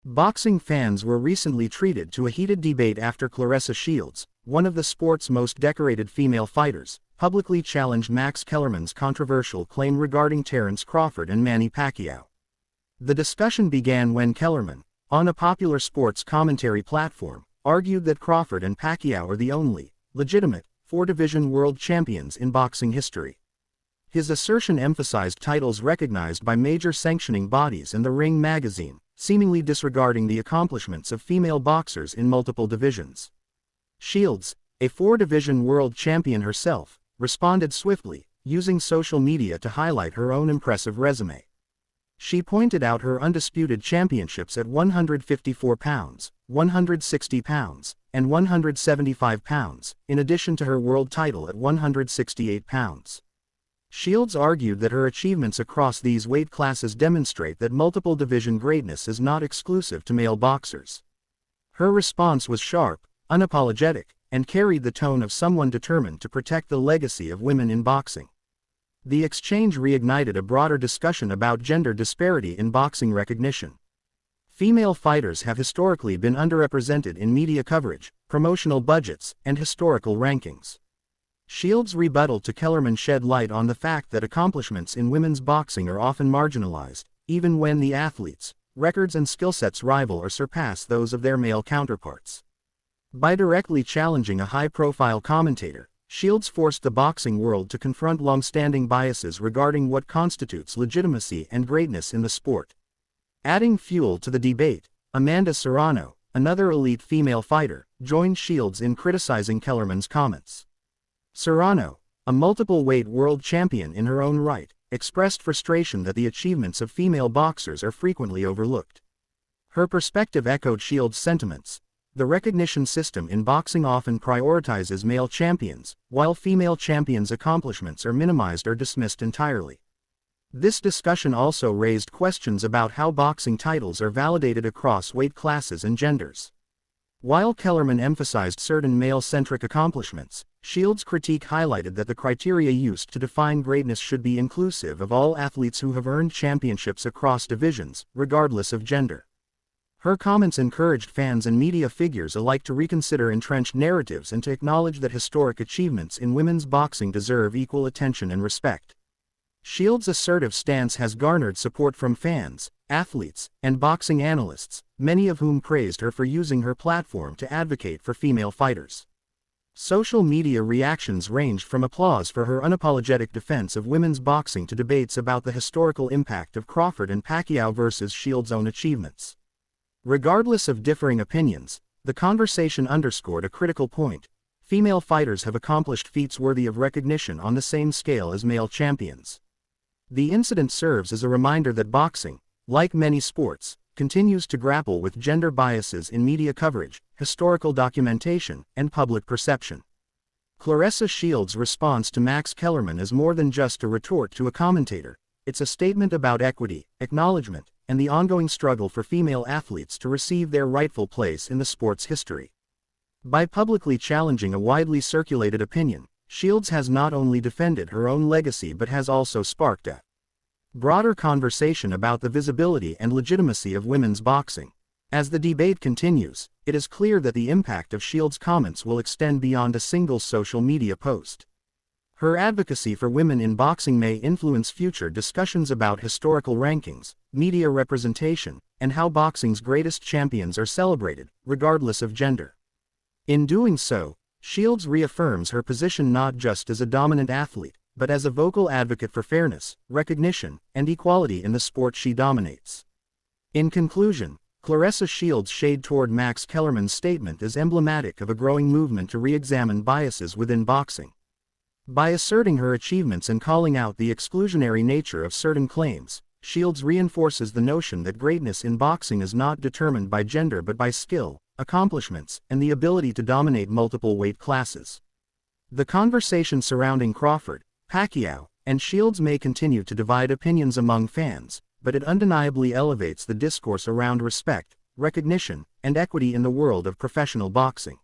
Boxing fans were recently treated to a heated debate after Claressa Shields, one of the sport's most decorated female fighters, publicly challenged Max Kellerman's controversial claim regarding Crawford and Manny Pacquiao. The discussion began when Kellerman, on a popular sports commentary platform, argued that Crawford and Pacquiao are the only legitimate four-division world champions in boxing history. His assertion emphasized titles recognized by major sanctioning bodies and the Ring magazine, seemingly disregarding the accomplishments of female boxers in multiple divisions. Shields, a four-division world champion herself, responded swiftly, using social media to highlight her own impressive resume. She pointed out her undisputed championships at 154 pounds, 160 pounds, and 175 pounds, in addition to her world title at 168 pounds. Shields argued that her achievements across these weight classes demonstrate that multiple division greatness is not exclusive to male boxers. Her response was sharp, unapologetic, and carried the tone of someone determined to protect the legacy of women in boxing. The exchange reignited a broader discussion about gender disparity in boxing recognition. Female fighters have historically been underrepresented in media coverage, promotional budgets, and historical rankings. Shields' rebuttal to Kellerman shed light on the fact that accomplishments in women's boxing are often marginalized, even when the athletes' records and skill sets rival or surpass those of their male counterparts. By directly challenging a high-profile commentator, Shields forced the boxing world to confront long-standing biases regarding what constitutes legitimacy and greatness in the sport. Adding fuel to the debate, Amanda Serrano, another elite female fighter, joined Shields in criticizing Kellerman's comments. Serrano, a multiple-weight world champion in her own right, expressed frustration that the achievements of female boxers are frequently overlooked. Her perspective echoed Shields' sentiments. The recognition system in boxing often prioritizes male champions, while female champions' accomplishments are minimized or dismissed entirely. This discussion also raised questions about how boxing titles are validated across weight classes and genders. While Kellerman emphasized certain male-centric accomplishments, Shields' critique highlighted that the criteria used to define greatness should be inclusive of all athletes who have earned championships across divisions, regardless of gender. Her comments encouraged fans and media figures alike to reconsider entrenched narratives and to acknowledge that historic achievements in women's boxing deserve equal attention and respect. Shields' assertive stance has garnered support from fans, athletes, and boxing analysts, many of whom praised her for using her platform to advocate for female fighters. Social media reactions ranged from applause for her unapologetic defense of women's boxing to debates about the historical impact of Crawford and Pacquiao versus Shields' own achievements. Regardless of differing opinions, the conversation underscored a critical point: female fighters have accomplished feats worthy of recognition on the same scale as male champions. The incident serves as a reminder that boxing, like many sports, continues to grapple with gender biases in media coverage, historical documentation, and public perception. Claressa Shields' response to Max Kellerman is more than just a retort to a commentator. It's a statement about equity, acknowledgement, and the ongoing struggle for female athletes to receive their rightful place in the sport's history. By publicly challenging a widely circulated opinion, Shields has not only defended her own legacy but has also sparked a broader conversation about the visibility and legitimacy of women's boxing. As the debate continues, it is clear that the impact of Shields' comments will extend beyond a single social media post. Her advocacy for women in boxing may influence future discussions about historical rankings, media representation, and how boxing's greatest champions are celebrated, regardless of gender. In doing so, Shields reaffirms her position not just as a dominant athlete, but as a vocal advocate for fairness, recognition, and equality in the sport she dominates. In conclusion, Claressa Shields' shade toward Max Kellerman's statement is emblematic of a growing movement to re-examine biases within boxing. By asserting her achievements and calling out the exclusionary nature of certain claims, Shields reinforces the notion that greatness in boxing is not determined by gender but by skill, accomplishments, and the ability to dominate multiple weight classes. The conversation surrounding Crawford, Pacquiao, and Shields may continue to divide opinions among fans, but it undeniably elevates the discourse around respect, recognition, and equity in the world of professional boxing.